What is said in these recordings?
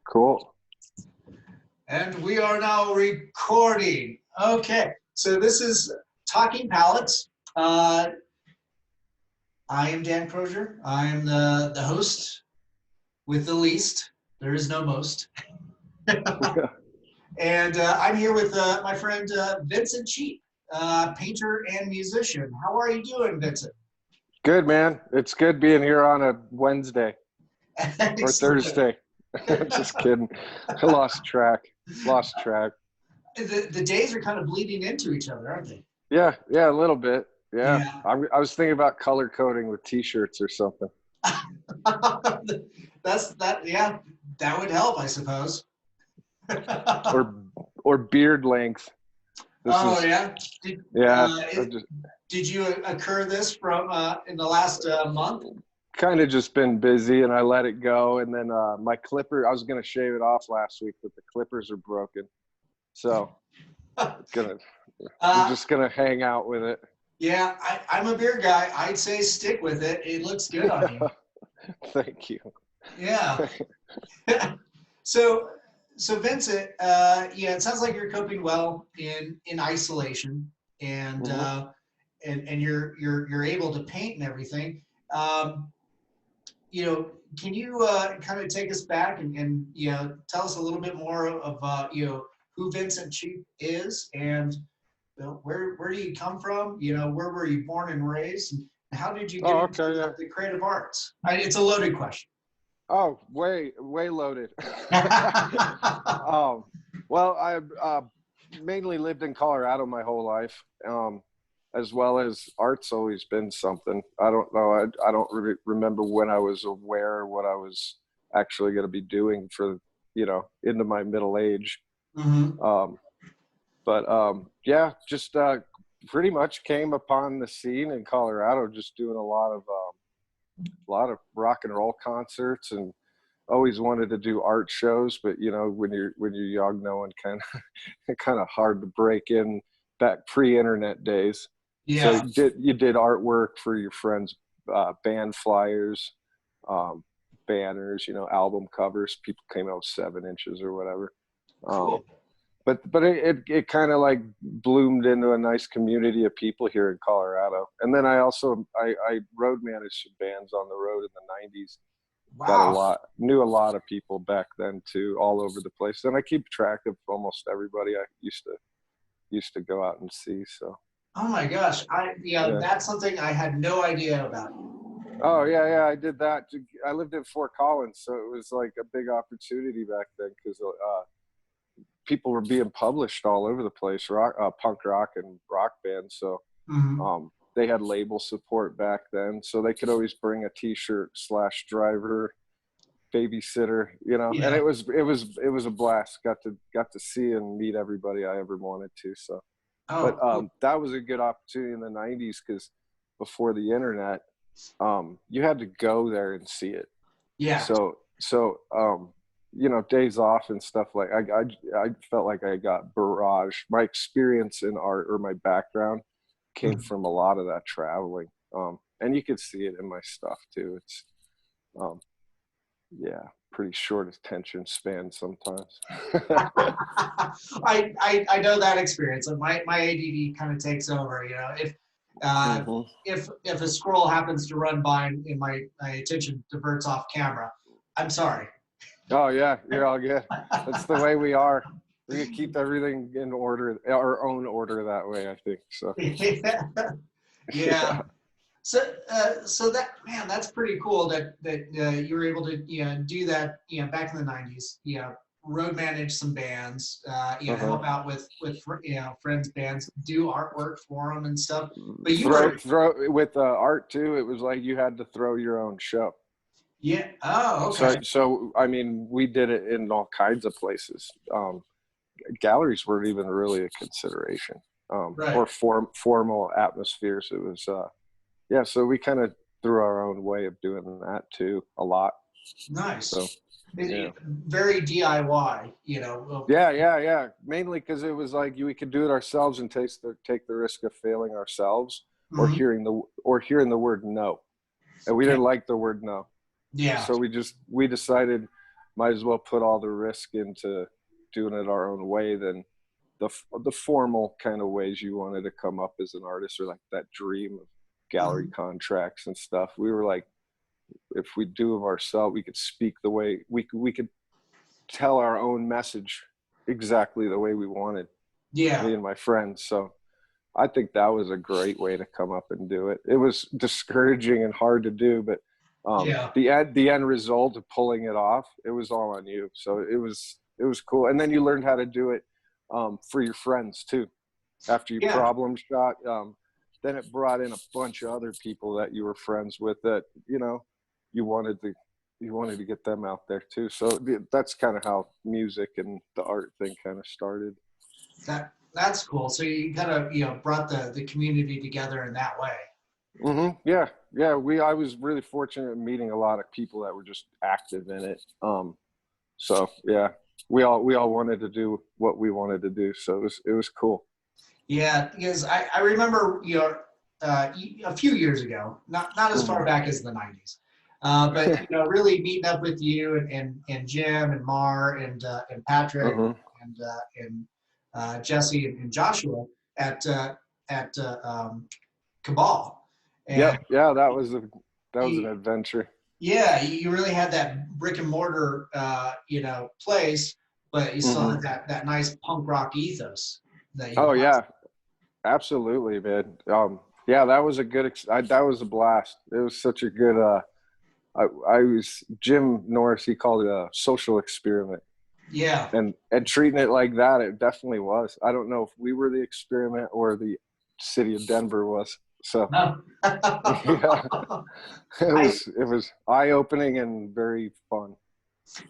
Cool. And we are now recording. Okay, so this is Talking Palettes. I am Dan Crosier. I am the host with the least. There is no most. And I'm here with my friend Vincent Cheap, painter and musician. How are you doing, Vincent? Good, man. It's good being here on a Wednesday or Thursday. Just kidding. I lost track. The days are kind of bleeding into each other, aren't they? Yeah, a little bit. Yeah. I was thinking about color coding with T-shirts or something. Yeah, that would help, I suppose. or beard length. Yeah? Did you occur this from in the last month? Kind of just been busy and I let it go. And then my clipper, I was going to shave it off last week, but the clippers are broken. So I'm just going to hang out with it. Yeah, I'm a beard guy. I'd say stick with it. It looks good on you. Thank you. Yeah. So Vincent, it sounds like you're coping well in isolation, and and you're able to paint and everything. Can you kind of take us back and tell us a little bit more of who Vincent Cheap is, and where do you come from? Where were you born and raised, and how did you get into the creative arts? It's a loaded question. Oh, way loaded. Well, I mainly lived in Colorado my whole life, as well as art's always been something. I don't know. I don't remember when I was aware what I was actually going to be doing for, into my middle age. Mm-hmm. Just pretty much came upon the scene in Colorado, just doing a lot of rock and roll concerts, and always wanted to do art shows, but when you're young, no one can. Kind of hard to break in back pre-internet days. Yeah. So you did artwork for your friends, band flyers, banners, album covers. People came out 7 inches or whatever. Cool. But it kind of like bloomed into a nice community of people here in Colorado. And then I also I road managed some bands on the road in the 90s. Wow. Knew a lot of people back then too, all over the place. And I keep track of almost everybody I used to go out and see. So. Oh my gosh, that's something I had no idea about. Oh yeah, I did that. I lived in Fort Collins, so it was like a big opportunity back then because people were being published all over the place, punk rock and rock bands. So they had label support back then, so they could always bring a T-shirt / driver, babysitter, and it was a blast. Got to see and meet everybody I ever wanted to. So, that was a good opportunity in the 90s because before the internet, you had to go there and see it. Yeah. So days off and stuff, like I felt like I got barraged. My experience in art, or my background, came from a lot of that traveling, and you could see it in my stuff too. It's pretty short attention span sometimes. I know that experience. My ADD kind of takes over. If a squirrel happens to run by and my attention diverts off camera, I'm sorry. Oh yeah, you're all good. That's the way we are. We can keep everything in order, our own order that way, I think. So. Yeah. So that, man, that's pretty cool that you were able to do that back in the 90s. Road manage some bands, help out with friends' bands, do artwork for them and stuff. But you throw with art too. It was like you had to throw your own show. Yeah. Oh, okay. So I mean, we did it in all kinds of places. Galleries weren't even really a consideration, or formal atmospheres. It was, so we kind of threw our own way of doing that too, a lot. Nice. So, very DIY, Yeah. Mainly because it was like we could do it ourselves and take the risk of failing ourselves, or hearing the word no, and we didn't like the word no. Yeah. So we decided might as well put all the risk into doing it our own way than the formal kind of ways you wanted to come up as an artist, or like that dream of gallery contracts and stuff. We were like, if we do of ourselves, we could speak the way we could tell our own message exactly the way we wanted. Yeah. Me and my friends. So I think that was a great way to come up and do it. It was discouraging and hard to do, but the end result of pulling it off, it was all on you. So it was cool. And then you learned how to do it for your friends too. After you problem shot, then it brought in a bunch of other people that you were friends with that, you know, you wanted to get them out there too. So that's kind of how music and the art thing kind of started. That's cool. So you kind of, you know, brought the community together in that way. Mm-hmm. Yeah. I was really fortunate in meeting a lot of people that were just active in it. So yeah, we all wanted to do what we wanted to do. So it was cool. Yeah, because I remember, you know, a few years ago, not as far back as the 90s, but you know, really meeting up with you and Jim and Mar and Patrick and Jesse and Joshua at Kabal. And yeah, that was an adventure. Yeah, you really had that brick and mortar, you know, place, but you still had that nice punk rock ethos. Yeah, absolutely, man. Yeah, that was that was a blast. It was such a good. I was Jim Norris. He called it a social experiment. Yeah. And treating it like that, it definitely was. I don't know if we were the experiment or the city of Denver was. So No. yeah, it was eye-opening and very fun.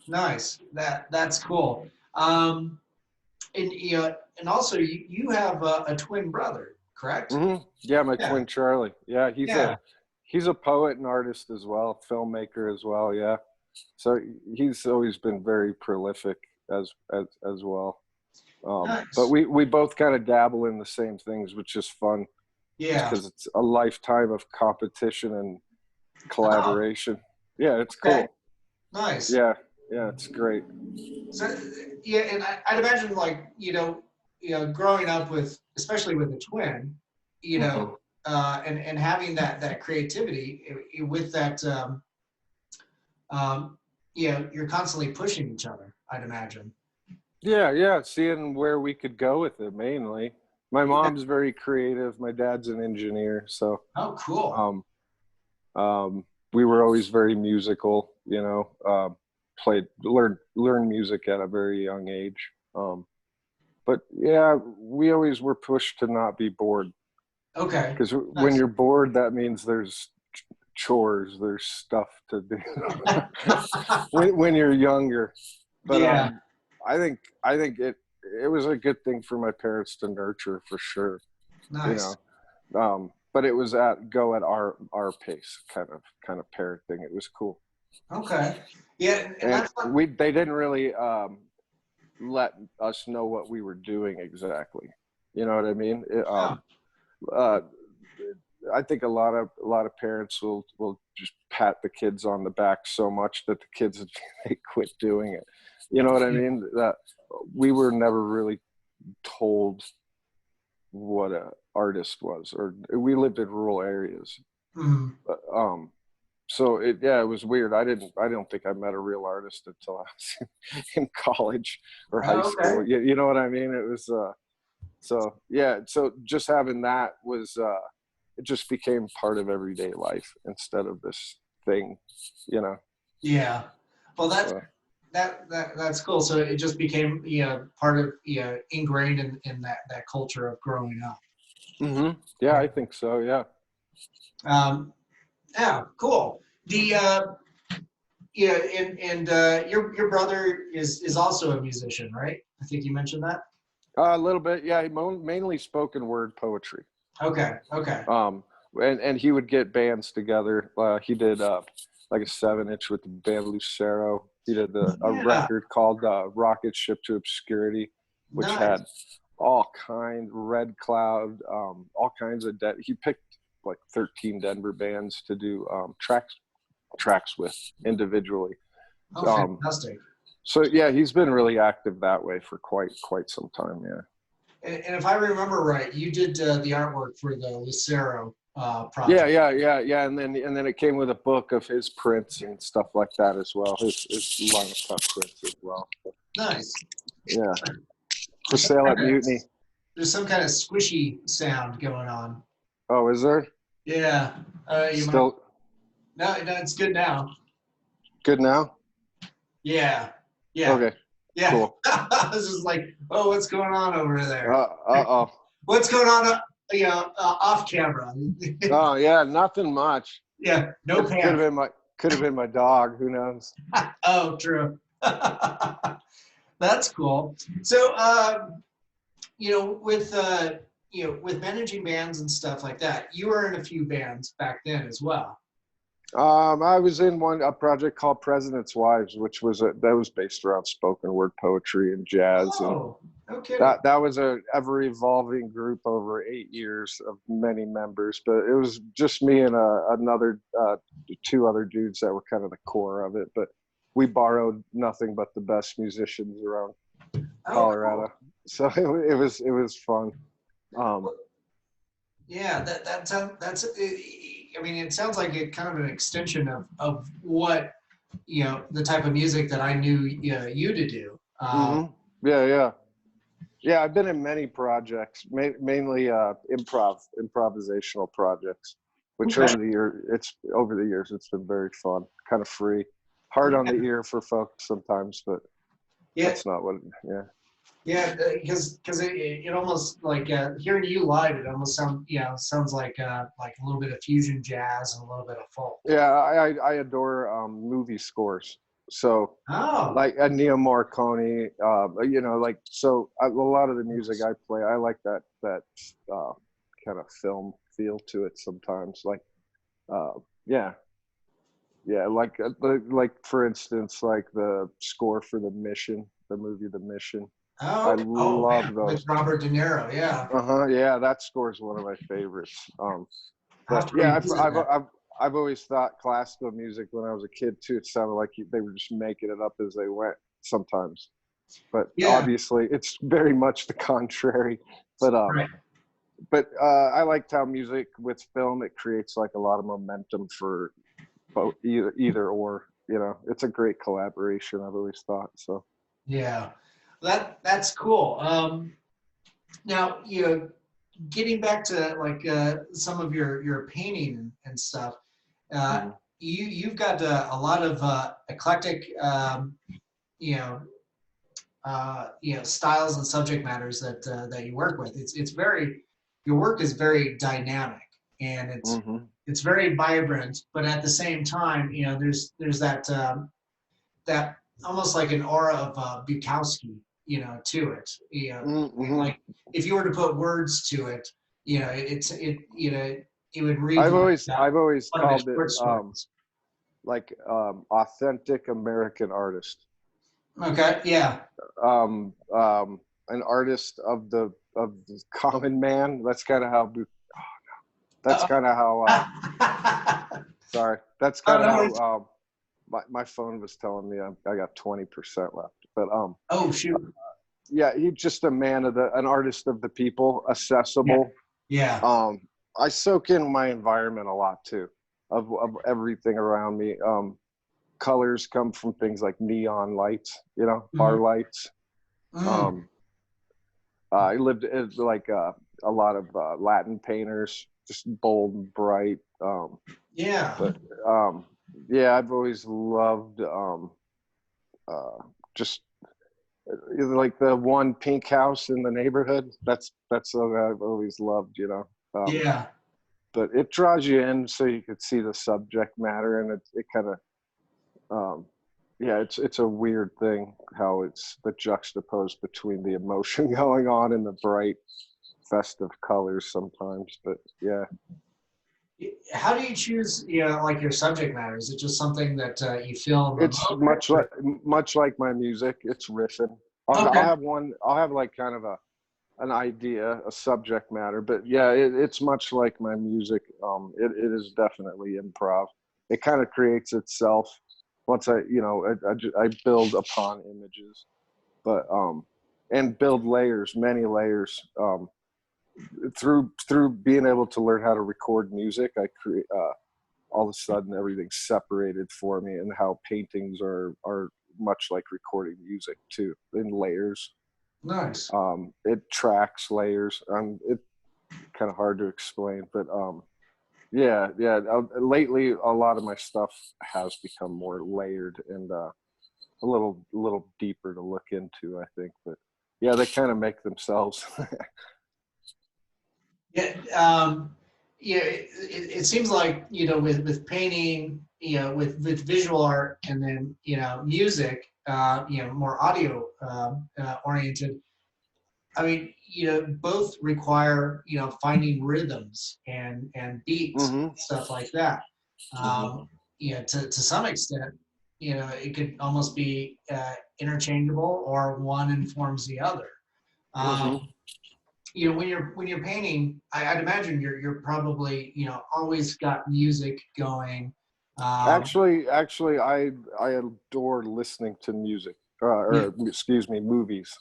Nice. That's cool. And you know, and also you have a twin brother, correct? Yeah, my twin Charlie. Yeah, he's a poet and artist as well, filmmaker as well. Yeah, so he's always been very prolific as well. Nice. But we both kind of dabble in the same things, which is fun. Yeah, because it's a lifetime of competition and collaboration. Yeah, it's cool. Nice. Yeah, it's great. So yeah, and I'd imagine, like, you know, growing up with, especially with a twin, you know, and having that creativity with that, you know, you're constantly pushing each other, I'd imagine. Yeah, seeing where we could go with it mainly. My mom's very creative. My dad's an engineer, so oh, cool. We were always very musical. You know, learned music at a very young age. But yeah, we always were pushed to not be bored. Okay. Because when you're bored, that means there's chores, there's stuff to do. when you're younger. But I think it was a good thing for my parents to nurture for sure. Nice. You know, but it was at our pace kind of parenting. It was cool. Okay. Yeah, and they didn't really let us know what we were doing exactly. You know what I mean? I think a lot of parents will just pat the kids on the back so much that the kids they quit doing it. You know what I mean? That we were never really told what an artist was, or we lived in rural areas. But, so it was weird. I don't think I met a real artist until I was in college or high school. You know what I mean? It was so just having that was it just became part of everyday life instead of this thing, you know. Yeah. Well, that's cool. So it just became, you know, part of, you know, ingrained in that culture of growing up. Yeah, I think so. Yeah. Yeah, cool. The and your brother is also a musician, right? I think you mentioned that. A little bit, yeah. Mainly spoken word poetry. Okay. And he would get bands together. He did like a 7-inch with the band Lucero. He did a record called Rocket Ship to Obscurity, which had all kinds, Red Cloud, all kinds of he picked like 13 Denver bands to do tracks with individually. Oh, fantastic. So yeah, he's been really active that way for quite some time. Yeah. And if I remember right, you did the artwork for the Lucero Yeah, project. yeah. And then it came with a book of his prints and stuff like that as well. His line of cut prints as well. Nice. Yeah. For There's some sale kind at of, Mutiny. there's some kind of squishy sound going on. Oh, is there? Yeah. You might. Still No, it's good now. good now? Yeah. Yeah. Okay. Yeah. Cool. I was just like, oh, what's going on over there? Uh-oh. What's going on? Off camera. Oh yeah, nothing much. Yeah. No Could have pan. been my dog, who knows? Oh, true. That's cool. So, with managing bands and stuff like that, you were in a few bands back then as well. I was in a project called President's Wives, which that was based around spoken word poetry and jazz, and Oh, no kidding. that was a ever evolving group over 8 years of many members. But it was just me and another two other dudes that were kind of the core of it. But we borrowed nothing but the best musicians around Colorado, Cool. so it was fun. Yeah, that's. I mean, it sounds like it kind of an extension of what the type of music that I knew you to do. Yeah. I've been in many projects, mainly improvisational projects, which Okay. over the years it's been very fun, kind of free, hard on the ear for folks sometimes, but Yeah. that's not what. Yeah. Yeah, because it almost like hearing you live, it almost sounds like a little bit of fusion jazz and a little bit of folk. Yeah, I adore movie scores. So Oh, like Ennio Morricone, a lot of the music I play, I like that kind of film feel to it sometimes. Like, yeah, like for instance, like the score for The Mission, the movie The Mission. oh, I okay. Oh love man, those. with Robert De Niro, yeah. Yeah, that score is one of my favorites. I have But to yeah, revisit that. I've always thought classical music when I was a kid too. It sounded like they were just making it up as they went sometimes. But Yeah, obviously, it's very much the contrary. But right. I liked how music with film, it creates like a lot of momentum for both, either or. It's a great collaboration. I've always thought so. Yeah, that's cool. Now getting back to like some of your painting and stuff. Uh, Mhm. you've got a lot of eclectic, you know, styles and subject matters that you work with. It's very your work is very dynamic and Mhm. it's very vibrant, but at the same time, there's that almost like an aura of Bukowski, to it. Mhm. Like if you were to put words to it, it would read I've like always I've always one of his called it short stories. like authentic American artist. Okay, yeah. An artist of the common man. That's kind of how. That's Uh, kind of how. Sorry. That's oh, kind of no how. worries. My phone was telling me I got 20% left. But Oh shoot. yeah, he's just a man an artist of the people, Yeah. accessible. Yeah. I soak in my environment a lot too, of everything around me. Colors come from things like neon lights, bar Mhm. lights. Mm. Um, I lived like a lot of Latin painters, just bold and bright. Yeah. But yeah, I've always loved just like the one pink house in the neighborhood. That's what I've always loved. Yeah. But it draws you in so you could see the subject matter, and it kind of yeah, it's a weird thing how it's the juxtaposed between the emotion going on and the bright festive colors sometimes. But yeah, How do you choose, like your subject matter? Is it just something that you feel in the it's moment? much like my music. It's riffing. Okay. I'll have like kind of an idea, a subject matter, but yeah, it's much like my music. It is definitely improv. It kind of creates itself. once I build upon images, but and build layers, many layers. Through being able to learn how to record music, I create all of a sudden everything's separated for me, and how paintings are much like recording music too, in layers. Nice. It tracks layers. It's kind of hard to explain, but yeah. Lately, a lot of my stuff has become more layered and a little deeper to look into, I think. But yeah, they kind of make themselves. Yeah, yeah. It seems like with painting, with visual art, and then music, more audio oriented. I mean, both require finding rhythms and beats, Hmm. stuff like that. Hmm. To some extent, it could almost be interchangeable, or one informs the other. Hmm. Um, when you're painting, I'd imagine you're probably always got music going. Um, Actually, I adore listening to music, yeah. or excuse me, movies.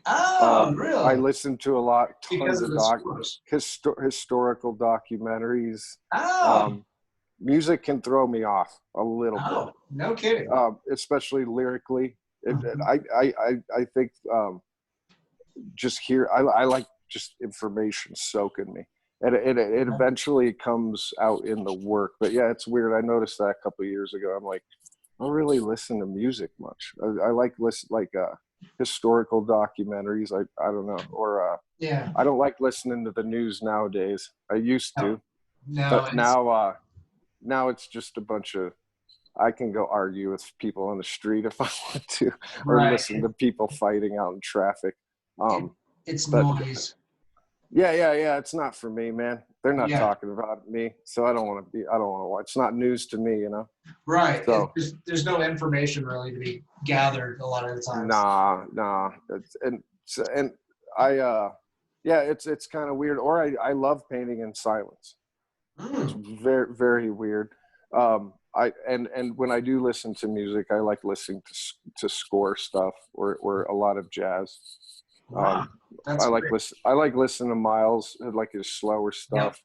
Oh, I really? listen to a lot, Because tons of of the scores. historical documentaries. Oh, Um, Music can throw me off a little bit, oh, no kidding. especially lyrically. Mhm. I think just I like just information soaking me, and it eventually comes out in the work. But yeah, it's weird. I noticed that a couple of years ago. I'm like, I don't really listen to music much. I like historical documentaries. I don't know, or Yeah. I don't like listening to the news nowadays. I used No, to, no, but now it's just a bunch of, I can go argue with people on the street if I want to, or right. listen to people fighting out in traffic. It, Um, it's but noise. yeah. It's not for me, man. They're not Yeah, talking about me, so I don't want to be. I don't want to watch. It's not news to me, you know. right. So There's no information really to be gathered a lot of the times. nah. And I yeah, it's kind of weird. Or I love painting in silence. It's Mm, very weird. And when I do listen to music, I like listening to score stuff, or a lot of jazz. wow, Um, that's great. I like listening to Miles, like his slower Yep. stuff.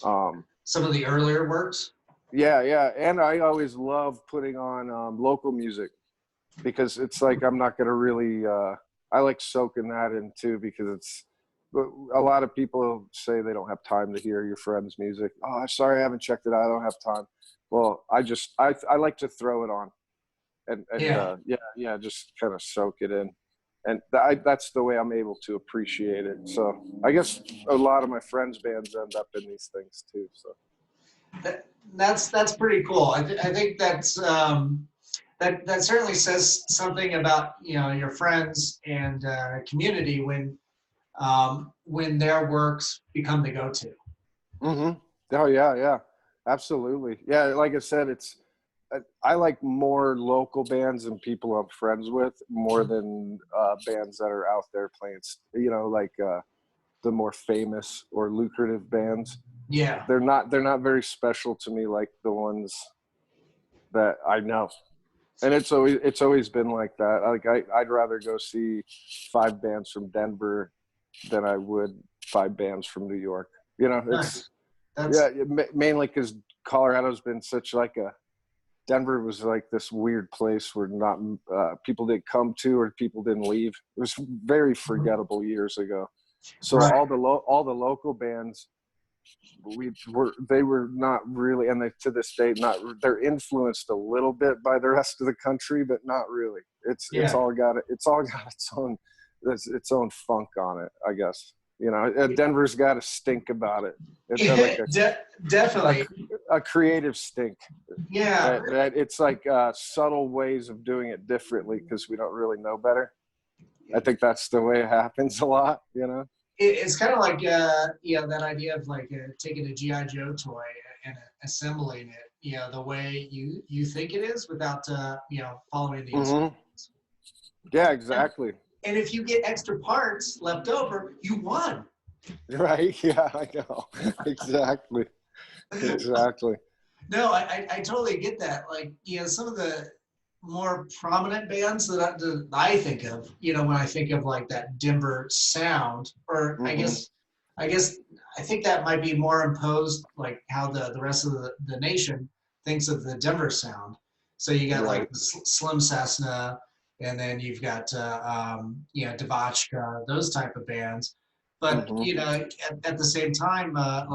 Um, Some of the earlier works. yeah, and I always love putting on local music, because it's like I'm not gonna really. I like soaking that in too, because it's. But a lot of people say they don't have time to hear your friend's music. Oh, I'm sorry, I haven't checked it out. I don't have time. Well, I like to throw it on, and Yeah. yeah, just kind of soak it in, and that's the way I'm able to appreciate it. So I guess a lot of my friends' bands end up in these things too. So That's pretty cool. I think that certainly says something about your friends and community when their works become the go-to. mm-hmm. Oh yeah, absolutely. Yeah, like I said, I like more local bands and people I'm friends with, more than bands that are out there playing. Like the more famous or lucrative bands. Yeah. They're not very special to me, like the ones that I know. And it's always been like that. Like I'd rather go see 5 bands from Denver than I would 5 bands from New York. It's Nice. yeah, That's mainly because Colorado's been such like a, Denver was like this weird place where not people didn't come to, or people didn't leave. It was very forgettable years ago. So right. all the local bands, they were not really, and they to this day not, they're influenced a little bit by the rest of the country, but not really. It's Yeah. all got its own funk on it, I guess. Denver's got a stink about it. It's like a Definitely. a creative stink, Yeah. that it's like subtle ways of doing it differently, because we don't really know better. I think that's the way it happens a lot. It's kind of like that idea of like taking a GI Joe toy and assembling it the way you think it is without following the Hmm. instructions. Yeah, And, exactly. and if you get extra parts left over, you won. Right. Yeah, I know. Exactly. No, I totally get that. Like, some of the more prominent bands that I think of, when I think of like that Denver sound, or Hmm. I guess I think that might be more imposed, like how the rest of the nation thinks of the Denver sound. So you got like Right. Slim Cessna, and then you've got Devotchka, those type of bands. But Hmm. at the same time, I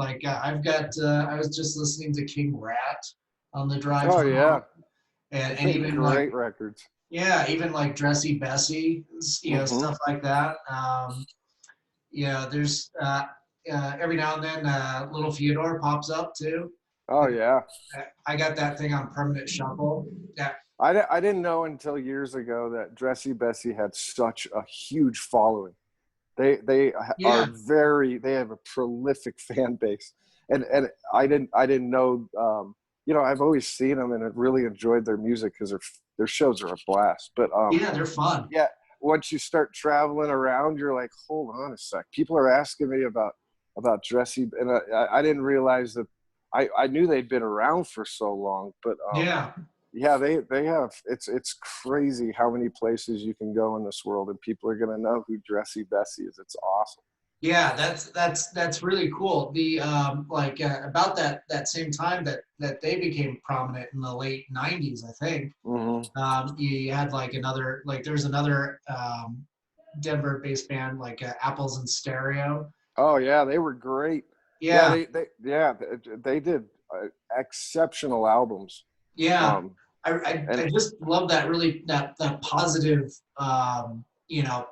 was just listening to King Rat on the drive Oh home, yeah. and even like, Great records. yeah, even like Dressy Bessie, Hmm. stuff like that. There's every now and then Little Fyodor pops up too. Oh yeah. I got that thing on permanent shuffle. Yeah, I didn't know until years ago that Dressy Bessie had such a huge following. They are yeah, they have a prolific fan base, and I didn't know. I've always seen them and have really enjoyed their music because their shows are a blast. But yeah, they're fun. yeah, once you start traveling around, you're like, hold on a sec. People are asking me about Dressy, and I didn't realize that. I knew they'd been around for so long, but Yeah, yeah, they have. It's crazy how many places you can go in this world, and people are gonna know who Dressy Bessie is. It's awesome. yeah, that's really cool. The like about that same time that they became prominent in the late '90s, I think. Hmm. You had like there's another Denver-based band like Apples and Stereo. Oh yeah, they were great. Yeah, Yeah, they did exceptional albums. yeah. Um, I and just love that really that positive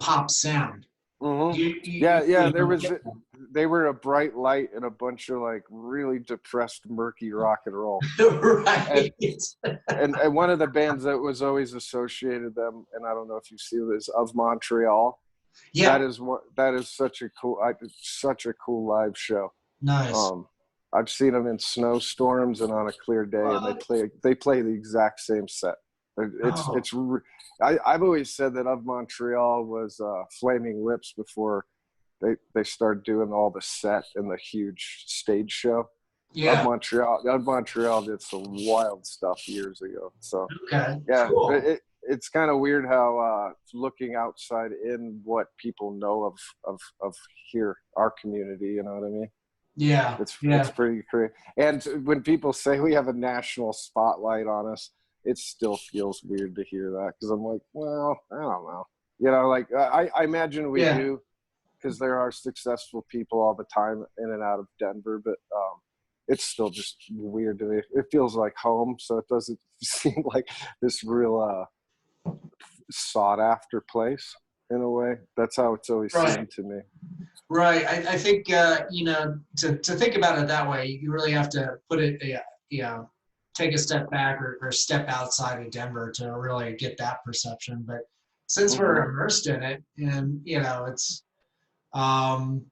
pop sound. hmm You yeah, yeah, really don't get they were a bright light in a bunch of like really depressed, murky rock and roll. that. And Right. and one of the bands that was always associated them, and I don't know if you see this, of Montreal. Yeah, That is such a cool live show. nice. Um, I've seen them in snowstorms and on a clear day, and What? they play the exact same set. It's Oh, it's. I've always said that Of Montreal was Flaming Lips before they started doing all the set and the huge stage show. yeah. Of Montreal did some wild stuff years ago. So Okay, yeah, cool. it's kind of weird how looking outside in what people know of here, our community. You know what I mean? Yeah, It's yeah. pretty crazy. And when people say we have a national spotlight on us, it still feels weird to hear that because I'm like, well, I don't know. Like I imagine we Yeah. do because there are successful people all the time in and out of Denver, but it's still just weird to me. It feels like home, so it doesn't seem like this real sought after place in a way. That's how it's always Right. seemed to me. Right. I think to think about it that way, you really have to put it, take a step back or step outside of Denver to really get that perception. But since we're Hmm. immersed in it, and it's um,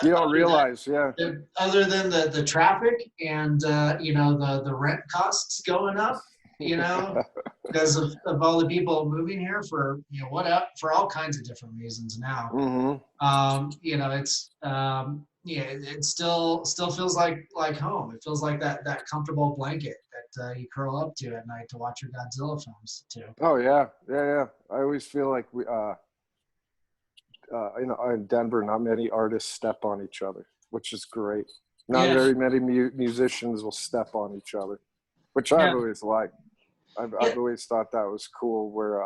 You don't other realize, yeah. than the traffic and the rent costs going up, because of all the people moving here for for all kinds of different reasons now. Hmm. It's it still feels like home. It feels like that comfortable blanket that you curl up to at night to watch your Godzilla films too. Oh yeah, yeah, yeah. I always feel like in Denver, not many artists step on each other, which is great. Not Yeah, very many musicians will step on each other, which yeah, I've always liked. yeah, I've always thought that was cool. Where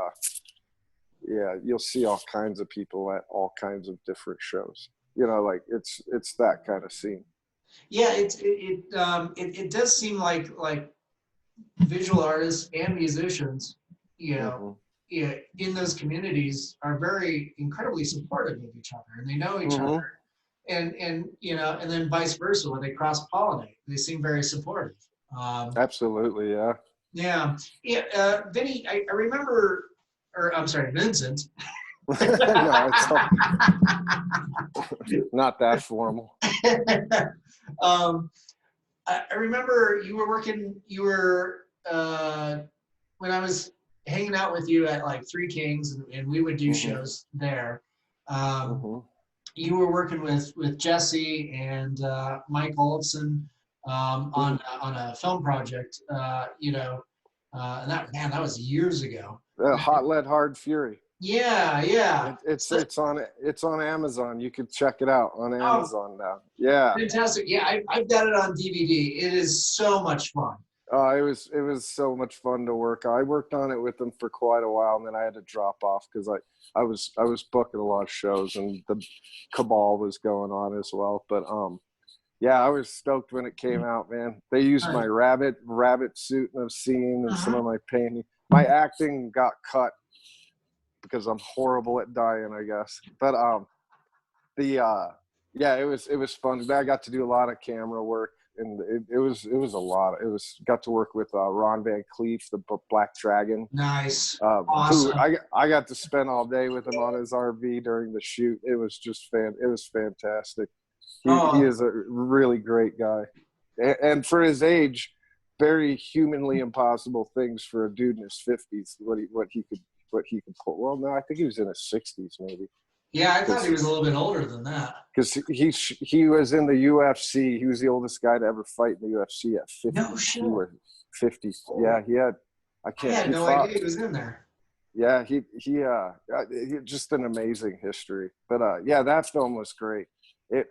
yeah, you'll see all kinds of people at all kinds of different shows. Like it's that kind of scene. yeah. It does seem like visual artists and musicians, you know, Hmm. yeah, in those communities are very incredibly supportive of each other, and they know each other, Hmm. and then vice versa when they cross pollinate, they seem very supportive. Um, Absolutely, yeah. yeah, yeah. Vinny, I remember, or I'm sorry, Vincent. No, it's not that formal. um, I remember you were working. You were when I was hanging out with you at like Three Kings, and we would do Hmm. shows there. Um, Hmm. you were working with Jesse and Mike Olson. on a film project. And that was years ago. Hot Lead Hard Fury. Yeah, yeah. It's on Amazon. You could check it out on Oh, Amazon now. Yeah. fantastic. Yeah, I've got it on DVD. It is so much fun. It was so much fun to work on. I worked on it with them for quite a while, and then I had to drop off because I was booking a lot of shows, and the Kabal was going on as well. But yeah, I was stoked when it came out, man. They used my rabbit suit in a scene and some of my painting. My acting got cut because I'm horrible at dying, I guess. But yeah, it was fun. I got to do a lot of camera work, and it was a lot. Got to work with Ron Van Cleef, the Black Dragon. Nice. Awesome. Who I got to spend all day with him on his RV during the shoot. It was just it was fantastic. He is a really great guy, and for his age, very humanly impossible things for a dude in his 50s. What he could pull. Well, no, I think he was in his 60s maybe. Yeah, I thought he was a little bit older than that. Because he was in the UFC. He was the oldest guy to ever fight in the UFC at 50. No shit. 50. Yeah, he had. I had no idea he was in there. Yeah, he just an amazing history. But yeah, that film was great. The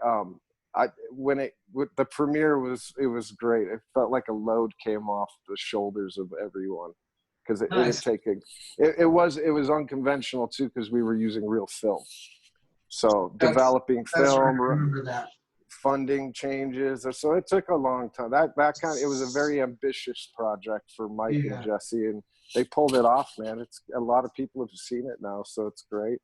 premiere was great. It felt like a load came off the shoulders of everyone because it was unconventional too because we were using real film. So developing film, funding changes. So it took a long time. It was a very ambitious project for Mike and Jesse, and they pulled it off, man. It's a lot of people have seen it now, so it's great.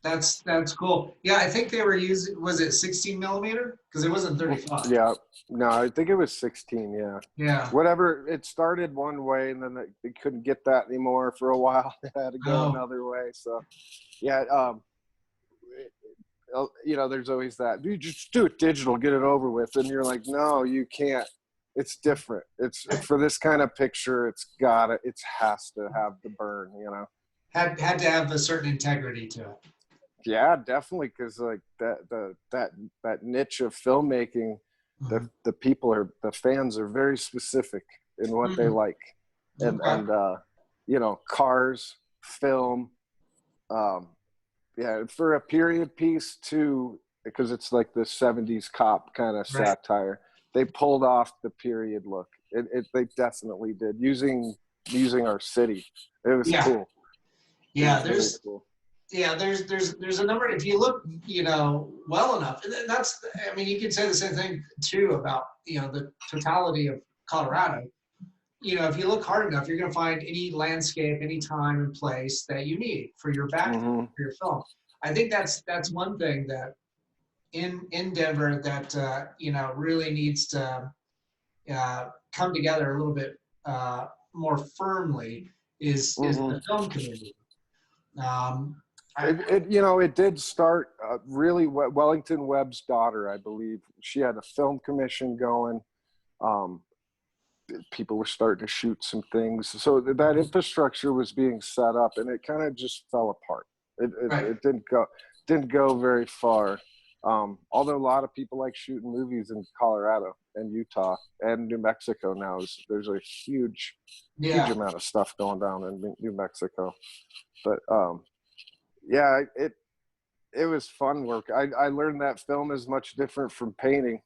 That's cool. Yeah, I think they were using, was it 16 millimeter? Because it wasn't 35. Yeah, no, I think it was 16. Yeah. Yeah. Whatever. It started one way, and then they couldn't get that anymore for a while. They had to go another way. So, yeah. There's always that. You just do it digital, get it over with, and you're like, no, you can't. It's different. It's for this kind of picture. It has to have the burn. Had to have a certain integrity to it. Yeah, definitely, because like that niche of filmmaking, the fans are very specific in what they like, and cars, film, for a period piece too, because it's like the 70s cop kind of satire. They pulled off the period look. They definitely did using our city. It was cool. Yeah, there's a number. If you look, well enough, and that's. I mean, you could say the same thing too about the totality of Colorado. If you look hard enough, you're going to find any landscape, any time and place that you need for your background, for your film. I think that's one thing that in Denver that really needs to come together a little bit more firmly is the film community. It did start really. Wellington Webb's daughter, I believe, she had a film commission going. People were starting to shoot some things, so that infrastructure was being set up, and it kind of just fell apart. It didn't go very far. Although a lot of people like shooting movies in Colorado and Utah and New Mexico now. There's a huge amount of stuff going down in New Mexico. But it was fun work. I learned that film is much different from painting.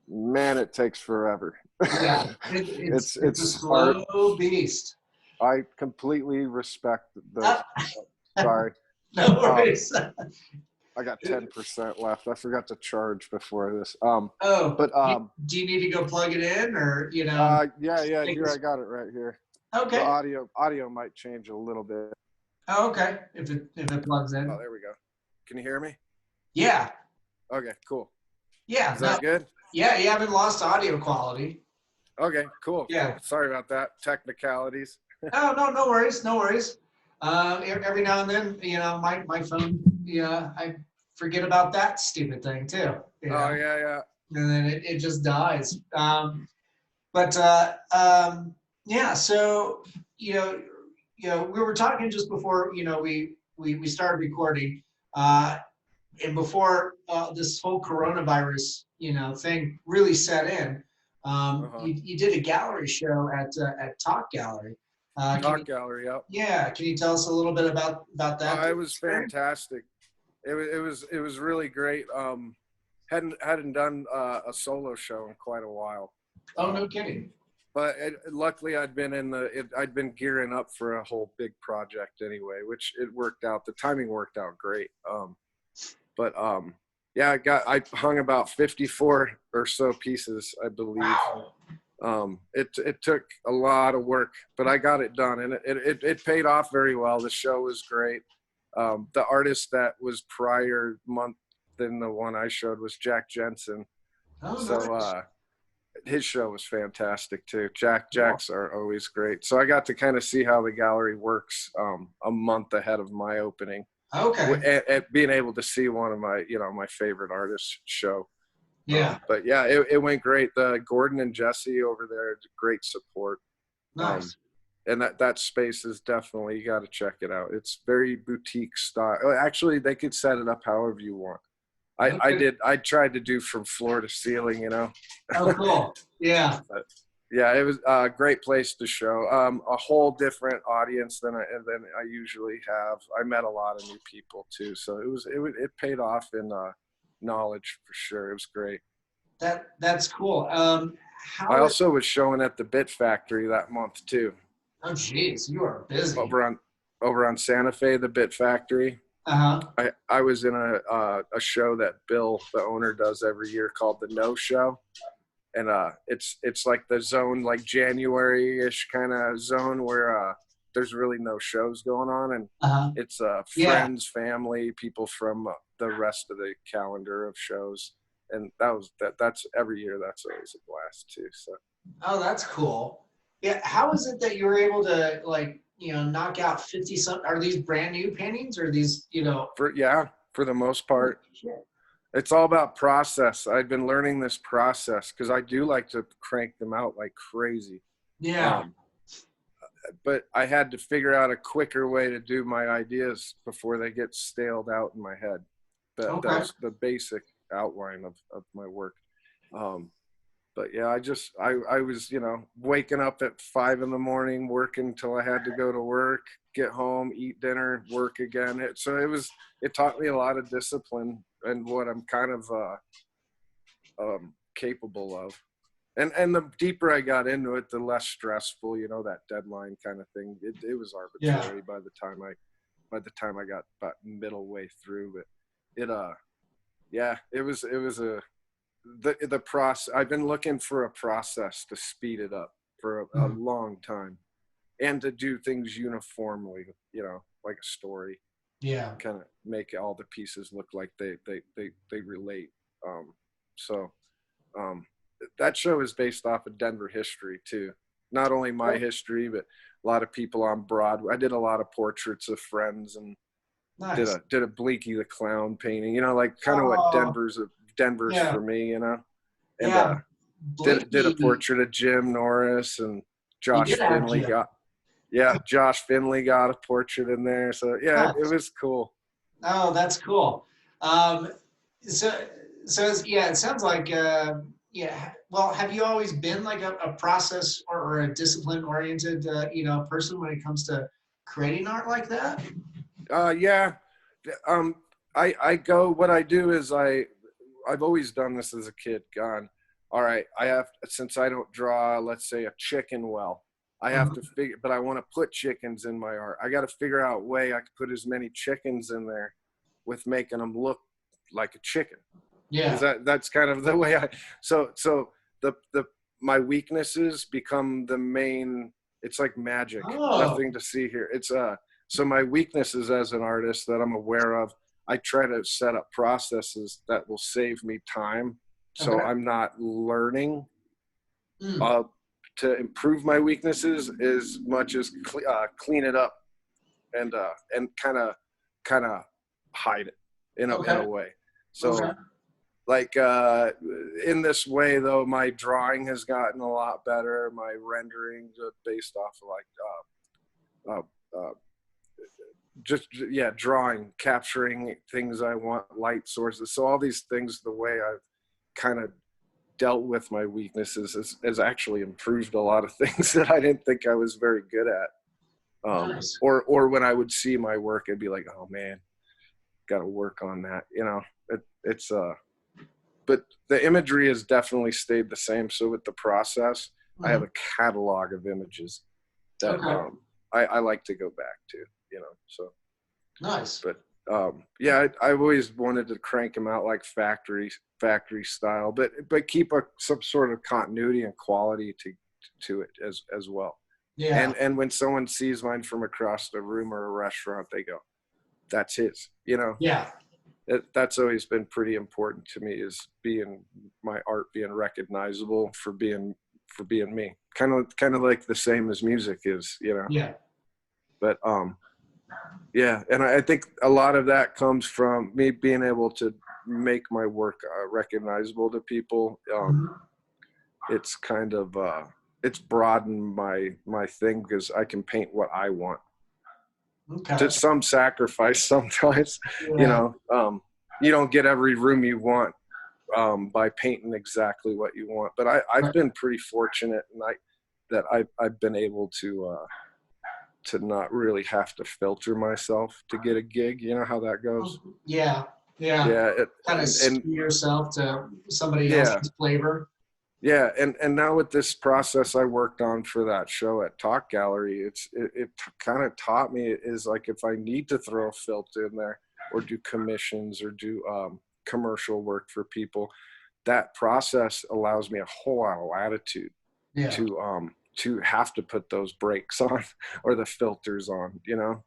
Man, it takes forever. Yeah, it's a slow beast. I completely respect the. Sorry. No worries. I got 10% left. I forgot to charge before this. But do you need to go plug it in, or Yeah. Here, I got it right here. Okay. The audio might change a little bit. Oh, okay. If it plugs in. Oh, there we go. Can you hear me? Yeah. Okay. Cool. Yeah. Is that good? Yeah, you haven't lost audio quality. Okay. Cool. Yeah. Cool. Sorry about that. Technicalities. Oh, no worries. No worries. Every now and then, my phone, I forget about that stupid thing too. Oh yeah. And then it just dies. So we were talking just before we started recording, and before this whole coronavirus thing really set in. Uh-huh. You did a gallery show at Talk Gallery. Can Talk you, gallery, yep. yeah, can you tell us a little bit about that It was experience? fantastic. It was really great. Hadn't done a solo show in quite a while. Oh, no kidding. But luckily I'd been gearing up for a whole big project anyway, which it worked out. The timing worked out great. But yeah, I hung about 54 or so pieces, I believe. Wow. It took a lot of work, but I got it done, and it paid off very well. The show was great. The artist that was prior month than the one I showed was Jack Jensen. Oh, So nice. his show was fantastic too. Jacks are always great. So I got to kind of see how the gallery works a month ahead of my opening, Okay. and being able to see one of my favorite artists show. Yeah. But yeah, it went great. The Gordon and Jesse over there, great support. Um, Nice. and that space is definitely, you got to check it out. It's very boutique style. Actually, they could set it up however you want. Okay. I tried to do from floor to ceiling. Oh, cool. Yeah. But yeah, it was a great place to show. A whole different audience than I usually have. I met a lot of new people too, so it paid off in knowledge for sure. It was great. That's cool. I How is, also was showing at the Bit Factory that month too, oh, geez, you are busy. over on Santa Fe, the Bit Factory. Uh-huh. I was in a show that Bill, the owner, does every year called the No Show, and it's like the zone, like January-ish kind of zone where there's really no shows going on, and Uh-huh. it's Yeah. friends, family, people from the rest of the calendar of shows, and that's every year. That's always a blast too. So Oh, that's cool. Yeah. How is it that you were able to knock out 50 some? Are these brand new paintings or these? for the most Holy part, shit. it's all about process. I've been learning this process because I do like to crank them out like crazy. Yeah. Um, but I had to figure out a quicker way to do my ideas before they get staled out in my head. That Okay. was the basic outline of my work. Um, but yeah, I was, waking up at 5 a.m, working till I had to go to work, get home, eat dinner, work again. It taught me a lot of discipline and what I'm kind of capable of. And the deeper I got into it, the less stressful, that deadline kind of thing. It was Yeah. arbitrary by the time I got about middle way through. But the process. I've been looking for a process to speed it up for a Mhm. long time, and to do things uniformly, like a story, Yeah. kind of make all the pieces look like they relate. Um, so um, that show is based off of Denver history too. Not only my Oh, history, but a lot of people on Broadway. I did a lot of portraits of friends and did nice. a Blinky the Clown painting. Like kind of what Oh, Denver's yeah. for me. And Yeah. did a Blinky, portrait of Jim Norris, and you Josh did have Finley Jim. got. Yeah, Josh Finley got a portrait in there. So yeah, it Nice. was cool. Oh, that's cool. Um, so, yeah, it sounds like, yeah. Well, have you always been like a process or a discipline oriented, person when it comes to creating art like that? Yeah. Um, I go. What I do is I've always done this as a kid. Gone. All right. Since I don't draw, let's say a chicken well. I have to Mhm. figure, but I want to put chickens in my art. I got to figure out a way I can put as many chickens in there with making them look like a chicken. Is Yeah. that's kind of the way so the my weaknesses become the main. It's like magic. Oh, Nothing to see here. So my weaknesses as an artist that I'm aware of, I try to set up processes that will save me time, so okay. I'm not learning Mm, uh, to improve my weaknesses as much as clean it up and kind of hide it in a okay. way. Okay. So like in this way though, my drawing has gotten a lot better. My renderings are based off of like just drawing, capturing things I want, light sources. So all these things, the way I've kind of dealt with my weaknesses has actually improved a lot of things that I didn't think I was very good at. Nice. Or when I would see my work, I'd be like, oh man, got to work on that. You know, it's but the imagery has definitely stayed the same. So with the process, I have a catalog of images that I like to go back to, you know, so. Nice. But yeah, I've always wanted to crank them out like factory style, but keep some sort of continuity and quality to it as well. Yeah. And when someone sees mine from across the room or a restaurant, they go, that's his, you know? Yeah. That's always been pretty important to me, is my art being recognizable for being me. Kind of like the same as music is, you know? Yeah. But, yeah. And I think a lot of that comes from me being able to make my work recognizable to people. It's kind of, it's broadened my thing, because I can paint what I want. Okay. To some sacrifice sometimes, you know. You don't get every room you want by painting exactly what you want. But I've been pretty fortunate, and I've been able to not really have to filter myself to get a gig. You know how that goes? Yeah. Kind of skew yourself to somebody else's flavor. Yeah, and now with this process I worked on for that show at Talk Gallery, it kind of taught me, is like, if I need to throw a filter in there or do commissions or do commercial work for people, that process allows me a whole lot of latitude to have to put those brakes on or the filters on, you know,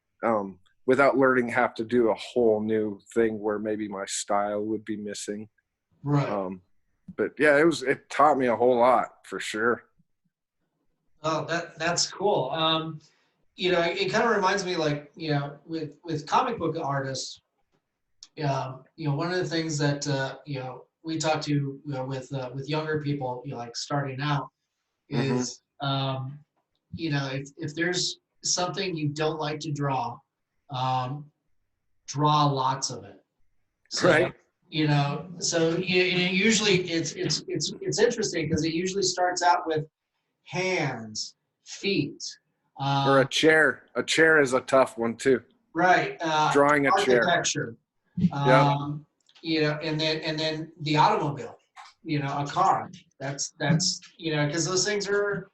without learning have to do a whole new thing where maybe my style would be missing. Right. But yeah, it taught me a whole lot for sure. Oh, that's cool. You know, it kind of reminds me, like, you know, with comic book artists, you know, one of the things that you know, we talk to, you know, with younger people, you know, like starting out, is you know, if there's something you don't like to draw lots of it. So, Right. you know, so usually it's interesting, because it usually starts out with hands, feet, Or a chair. A chair is a tough one too. right? Drawing a chair. Architecture. Yeah. You know, and then the automobile. You know, a car. That's you know, because those things are,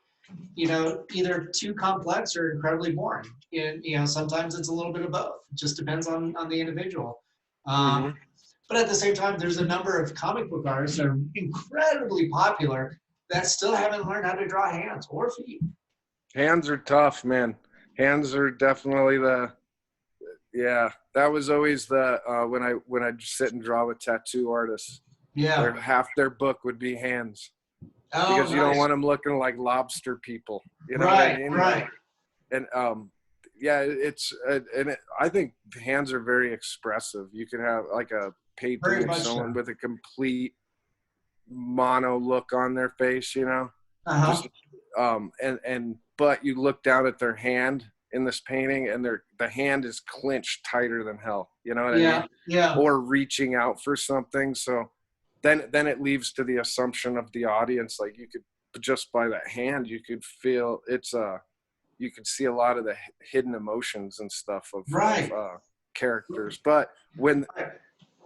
you know, either too complex or incredibly boring. And, you know, sometimes it's a little bit of both. It just depends on the individual. But at the same time, there's a number of comic book artists that are incredibly popular that still haven't learned how to draw hands or feet. Hands are tough, man. Hands are definitely that was always when I sit and draw with tattoo artists. Yeah. Half their book would be hands. Oh, because you nice. don't want them looking like lobster people. You know right, what I mean? Right. And yeah, I think hands are very expressive. You can have like a painting of someone with a complete mono look on their face, you know. Just but you look down at their hand in this painting, and the hand is clenched tighter than hell. You know what I mean? Yeah. Or reaching out for something. So then it leaves to the assumption of the audience, like, you could, just by that hand, you could feel you could see a lot of the hidden emotions and stuff of characters. But when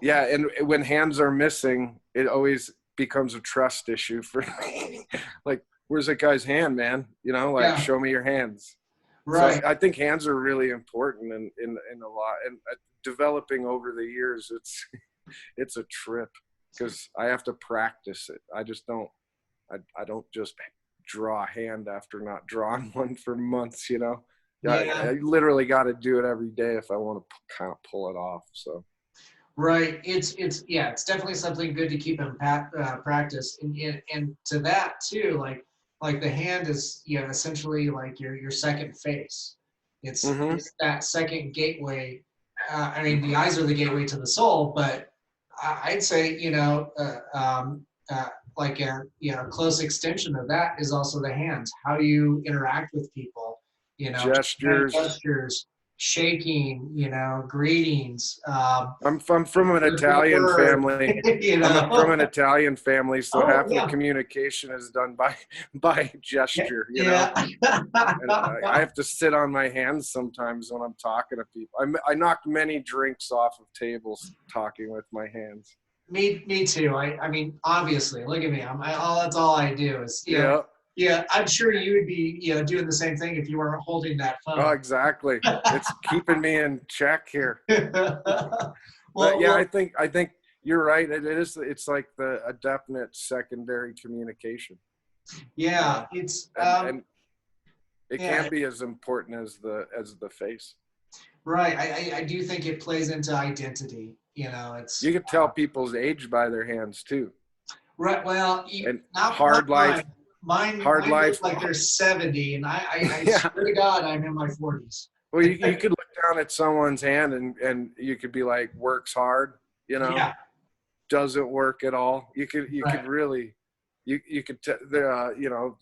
hands are missing, it always becomes a trust issue for me. Like, where's that guy's hand, man? You know, like, show me your hands. Right. So I think hands are really important in a lot, and developing over the years, it's a trip, because I have to practice it. I just don't, I don't just draw a hand after not drawing one for months, you know. I literally got to do it every day if I want to kind of pull it off. So. Right. It's definitely something good to keep in practice, and to that too, like the hand is, you know, essentially like your second face. It's that second gateway. I mean, the eyes are the gateway to the soul, but I'd say, you know, like a close extension of that is also the hands. How do you interact with people? You know, gestures, shaking, greetings. I'm from an Italian Word, family. From an you know. Italian family, so Oh half the yeah, communication is done by yeah, gesture, yeah. and I have to sit on my hands sometimes when I'm talking to people. I knocked many drinks off of tables talking with my hands. Me too. I mean, obviously, look at me. That's all I do is, Yeah. yeah. I'm sure you would be, doing the same thing if you weren't holding that Oh, phone. exactly. It's keeping me in check here. But well, yeah, I well, think you're right. It is. It's like a definite secondary communication. yeah. It's And it yeah, can't be as important as the face. right. I do think it plays into identity. You It's could tell people's age by their hands too. right. Well, And not hard mine. life, hard Mine look life. like they're 70, and I Yeah. swear to God, I'm in my 40s. Well, you could look down at someone's hand and you could be like, works hard, Yeah. doesn't work at all. You Right. could really, you could,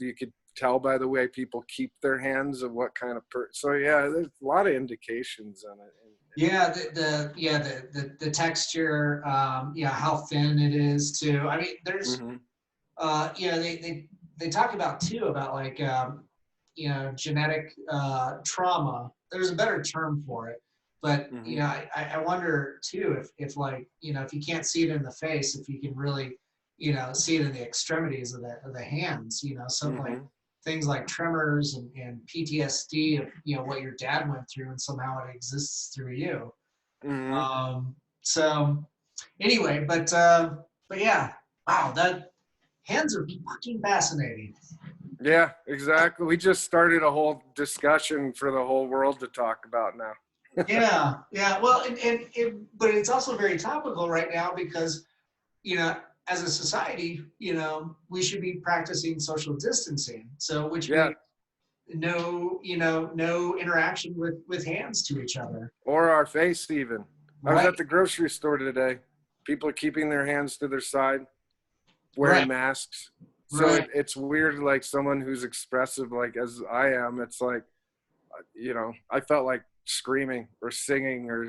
you could tell by the way people keep their hands of what kind of so yeah, there's a lot of indications on it. Yeah, the texture, how thin it is too. I mean, there's Mm-hmm. they talk about too about like genetic trauma. There's a better term for it, but Mm-hmm. I wonder too if like if you can't see it in the face, if you can really see it in the extremities of the hands. Some like Mm-hmm. things like tremors and PTSD of what your dad went through, and somehow it exists through you. Mm-hmm. So anyway, but yeah, wow, that hands are fucking fascinating. Yeah, exactly. We just started a whole discussion for the whole world to talk about now. Yeah, yeah. Well, but it's also very topical right now because as a society, we should be practicing social distancing. So, which Yeah. means no interaction with hands to each other. Or our face even. I was Right, at the grocery store today. People are keeping their hands to their side, right, wearing masks. So right. it's weird, like someone who's expressive, like as I am, it's like, I felt like screaming or singing or,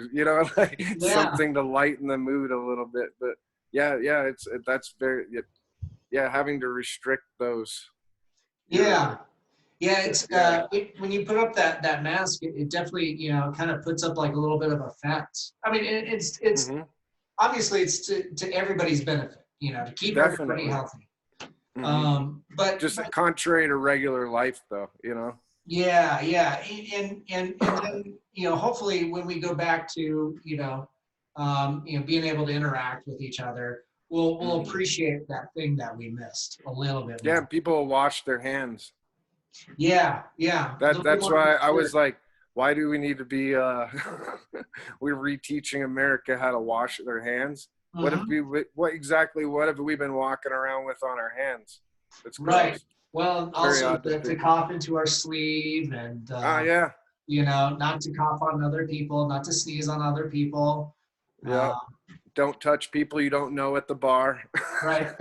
like Yeah, something to lighten the mood a little bit. But yeah, that's very, yeah, having to restrict those. You're yeah. right. Yeah, it's Yeah. when you put up that mask, it definitely kind of puts up like a little bit of a fence. I mean, it's Hmm. obviously it's to everybody's benefit, to keep everybody Definitely. healthy. Hmm. Just But contrary to regular life though. yeah, yeah, and then hopefully when we go back to being able to interact with each other, we'll Hmm. appreciate that thing that we missed a little bit Yeah, more. and people wash their hands. Yeah, yeah, a little bit That's more why I considerate. was like, why do we need to be we're reteaching America how to wash their hands? Mhm. What have we been walking around with on our hands? It's Right. gross. Well, Very also odd to to think. cough into our sleeve and, Ah, yeah. not to cough on other people, not to sneeze on other people. Yeah. Uh, Don't touch people you don't know at the bar. right.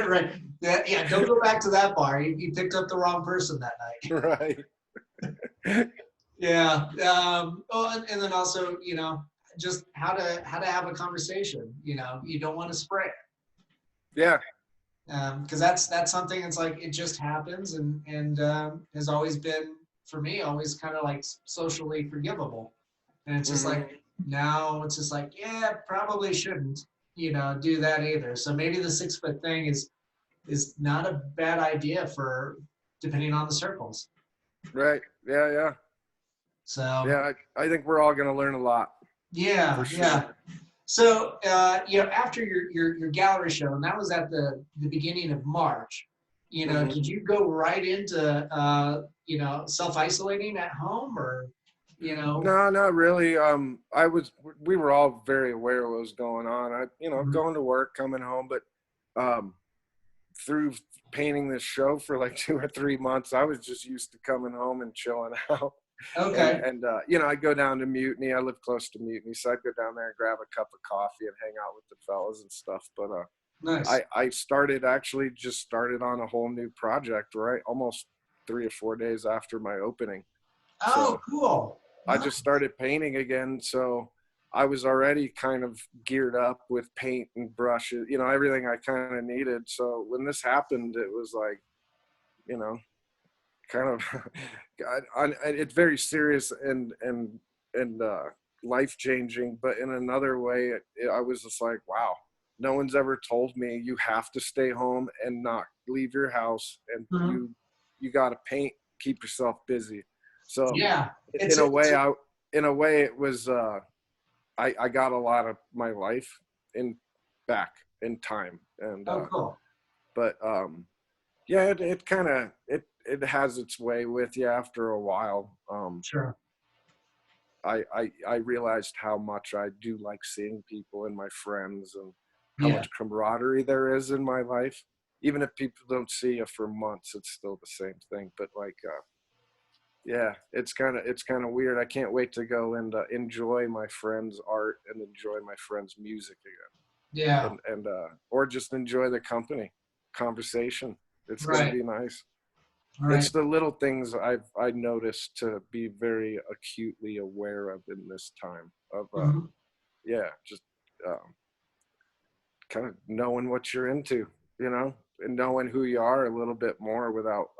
Right. Yeah, yeah. Don't go back to that bar. You picked up the wrong person that night. Right. Yeah. Oh, and then also, just how to have a conversation. You don't want to spray it. Yeah. Because that's something. It's like it just happens, and has always been for me always kind of like socially forgivable, and it's just Hmm. like now it's just like yeah, probably shouldn't do that either. So maybe the 6 foot thing is not a bad idea for depending on the circles. Right. Yeah. Yeah. So Yeah. I think we're all going to learn a lot for yeah, sure. yeah. So after your gallery show, and that was at the beginning of March. Hmm. Did you go right into self isolating at home, or No, not really. We were all very aware of what was going on. Mhm. Going to work, coming home, but um, through painting this show for like 2 or 3 months, I was just used to coming home and chilling out. Okay, I'd go down to Mutiny. I live close to Mutiny, so I'd go down there and grab a cup of coffee and hang out with the fellas and stuff. But nice. I just started on a whole new project, right? Almost 3 or 4 days after my opening. Oh, So cool. I just started painting again. So I was already kind of geared up with paint and brushes, you know, everything I kind of needed. So when this happened, it was like, you know, kind of, it's very serious and life changing. But in another way, I was just like, wow, no one's ever told me you have to stay home and not leave your house, and Mhm. you got to paint, keep yourself busy. So Yeah, in a way, it was. I got a lot of my life in back in time, and oh, cool. but yeah, it kind of it has its way with you after a while. Sure. I realized how much I do like seeing people and my friends, and how Yeah. much camaraderie there is in my life. Even if people don't see you for months, it's still the same thing. But like, yeah, it's kind of weird. I can't wait to go and enjoy my friends' art and enjoy my friends' music Yeah. again, and or just enjoy the company, conversation. It's gonna Right. be nice. Right. It's the little things I noticed to be very acutely aware of in this time of Mhm. yeah, just um, kind of knowing what you're into, you know, and knowing who you are a little bit more without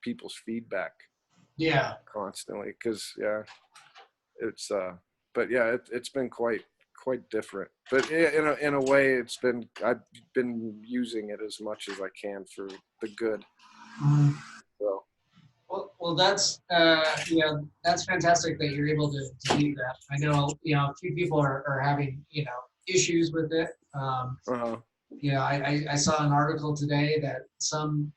people's feedback Yeah. constantly. Because yeah, it's but yeah, it's been quite different. But in a way, I've been using it as much as I can for the good. Mhm. So Well, that's that's fantastic that you're able to do that. I know a few people are having issues with it. uh-huh. I saw an article today that some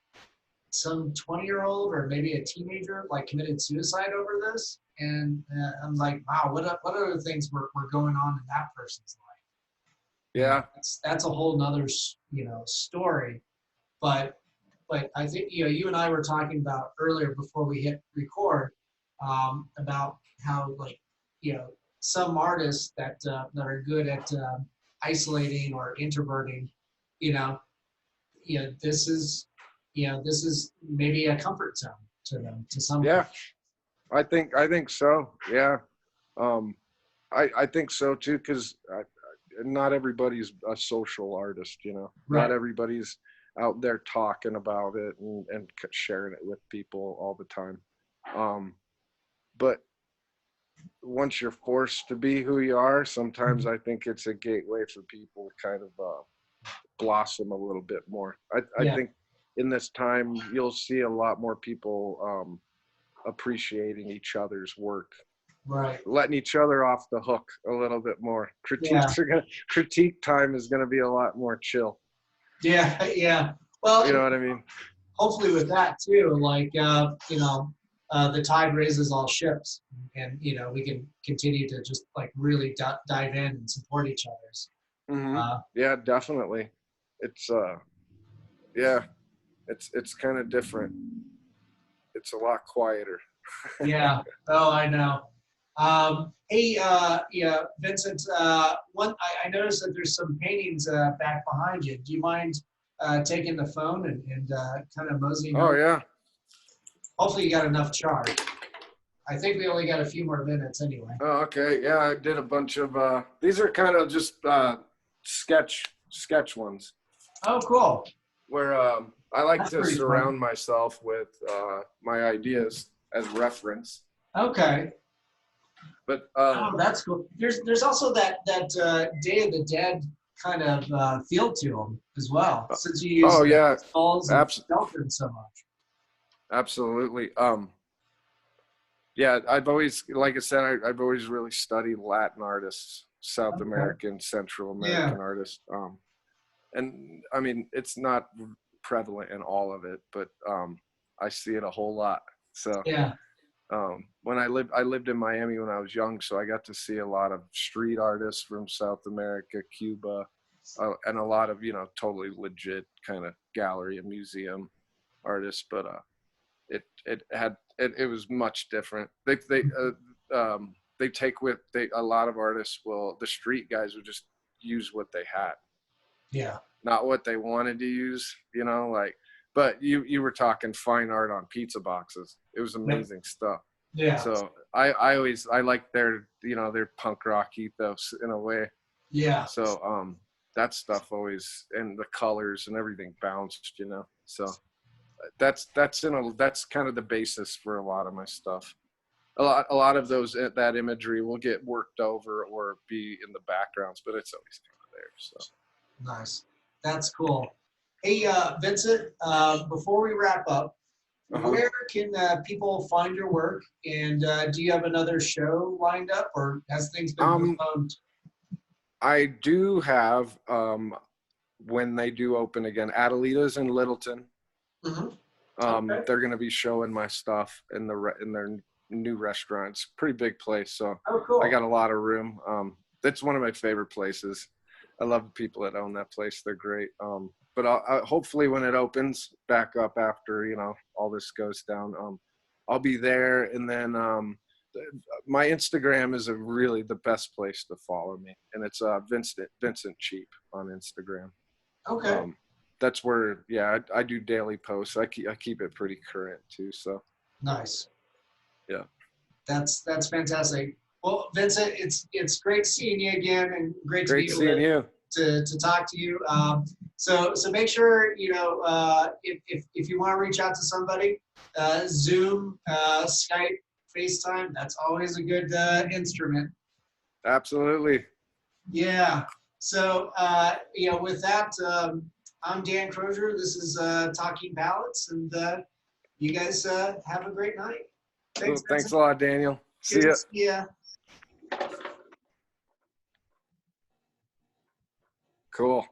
20-year-old or maybe a teenager like committed suicide over this, and I'm like, wow, what other things were going on in that person's life? Yeah, That's a whole nother story. But I think you and I were talking about earlier before we hit record about how like some artists that are good at isolating or introverting, you know, this is this is maybe a comfort zone to them to some yeah, point. I think so. Yeah, um, I think so too. Because not everybody's a social artist, you know. Not Right. everybody's out there talking about it and sharing it with people all the time. But once you're forced to be who you are, sometimes I think it's a gateway for people to kind of blossom a little bit more. I Yeah. think in this time you'll see a lot more people appreciating each other's work, Right. letting each other off the hook a little bit more. Yeah. Critique time is gonna be a lot more chill. Yeah. Yeah. Well, You know what I mean? hopefully with that too, like the tide raises all ships, and we can continue to just like really dive in and support each other's. Hmm. Uh, Yeah, definitely. It's yeah, it's kind of different. It's a lot quieter. yeah. Oh, I know. Hey, yeah, Vincent. I noticed that there's some paintings back behind you. Do you mind taking the phone and kind of moseying Oh over? yeah. Hopefully, you got enough charge. I think we only got a few more minutes anyway. Oh, okay. Yeah, I did a bunch of these are kind of just sketch ones Oh, cool. where I like That's to pretty fun. surround myself with my ideas as reference. Okay. But Oh, that's cool. There's also that Day of the Dead kind of feel to them as well, since you use oh yeah, skulls and abs- skeletons so much. absolutely. Yeah, I've always, like I said, I've always really studied Latin artists, South Okay. American, Central Yeah. American artists. And I mean, it's not prevalent in all of it, but I see it a whole lot. So Yeah. when I lived in Miami when I was young, so I got to see a lot of street artists from South America, Cuba, and a lot of totally legit kind of gallery and museum artists. But it was much different. They take with a lot of artists will the street guys would just use what they had, Yeah. not what they wanted to use, like. But you were talking fine art on pizza boxes. It was Yep. amazing stuff. Yeah. So I like their, you know, their punk rock ethos in a way. Yeah. So that stuff always, and the colors and everything bounced, you know. So that's kind of the basis for a lot of my stuff. A lot of those, that imagery will get worked over or be in the backgrounds, but it's always kind of there. So Nice. That's cool. Hey, Vincent, before we wrap up, where can people find your work? And do you have another show lined up, or has things been postponed? I do have, when they do open again, Adelita's in Littleton. Okay. They're going to be showing my stuff in their new restaurant. It's a pretty big place, so Cool. I got a lot of room. That's one of my favorite places. I love the people that own that place. They're great. But I'll hopefully when it opens back up after, you know, all this goes down, I'll be there. And then my Instagram is really the best place to follow me, and it's Vincent Cheap on Instagram. Okay. That's where, yeah, I do daily posts. I keep it pretty current too. So nice. Yeah. That's fantastic. Well, Vincent, it's great seeing you again, and great to be able seeing you. To talk to you. So make sure, you know, if you want to reach out to somebody, Zoom, Skype, FaceTime, that's always a good instrument. Absolutely. Yeah. So, you know, with that, I'm Dan Crosier. This is Talking Ballots, and you guys have a great night. Thanks a lot, Daniel. See ya. Yeah. Cool.